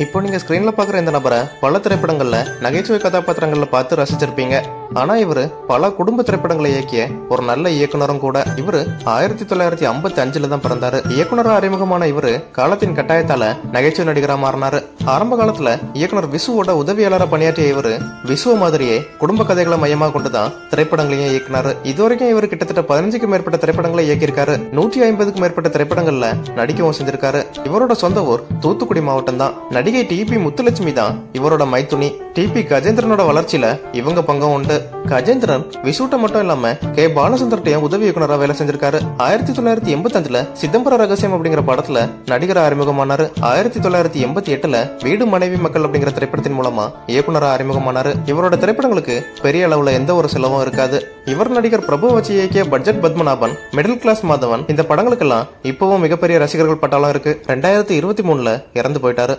இப்போ நீங்க ஸ்கிரீன்ல பாக்குற இந்த நபரை பல திரைப்படங்கள்ல நகைச்சுவை கதாபாத்திரங்கள்ல பார்த்து ரசிச்சிருப்பீங்க. ஆனா இவரு பல குடும்ப திரைப்படங்களை இயக்கிய ஒரு நல்ல இயக்குனரும் கூட. இவரு 1955 தான் பிறந்தாரு. இயக்குனரா அறிமுகமான இவரு காலத்தின் கட்டாயத்தால நகைச்சுவை நடிகரா மாறினாரு. ஆரம்ப காலத்துல இயக்குனர் விசுவோட உதவியாளரா பணியாற்றிய இவரு விசுவ மாதிரியே குடும்ப கதைகளை மையமா கொண்டுதான் திரைப்படங்களையும் இயக்கினாரு. இதுவரைக்கும் இவரு கிட்டத்தட்ட 15க்கும் மேற்பட்ட திரைப்படங்களை இயக்கியிருக்காரு. 150க்கும் மேற்பட்ட திரைப்படங்கள்ல நடிக்கவும் செஞ்சிருக்காரு. இவரோட சொந்த ஊர் தூத்துக்குடி மாவட்டம் தான். நடிகை டிபி முத்துலட்சுமி தான் இவரோட மைத்துனி. டிபி கஜேந்திரனோட வளர்ச்சியில இவங்க பங்கும் உண்டு. கஜேந்திரன் விசுட்ட மட்டும் இல்லாம கே பாலச்சந்தர்ட்டையும் உதவி இயக்குனரா வேலை செஞ்சிருக்காரு. 1985ல சிதம்பர ரகசியம் அப்படிங்கிற படத்துல நடிகரா அறிமுகமானாரு. 1988ல வீடு மனைவி மக்கள் அப்படிங்கிற திரைப்படத்தின் மூலமா இயக்குனரா அறிமுகமானாரு. இவரோட திரைப்படங்களுக்கு பெரிய அளவுல எந்த ஒரு செலவும் இருக்காது. இவர் நடிகர் பிரபு வச்சு இயக்கிய budget Padmanabhan, middle class Madhavan இந்த படங்களுக்கெல்லாம் இப்பவும் மிகப்பெரிய ரசிகர்கள் பட்டாளம் இருக்கு. 2023ல இறந்து போயிட்டாரு.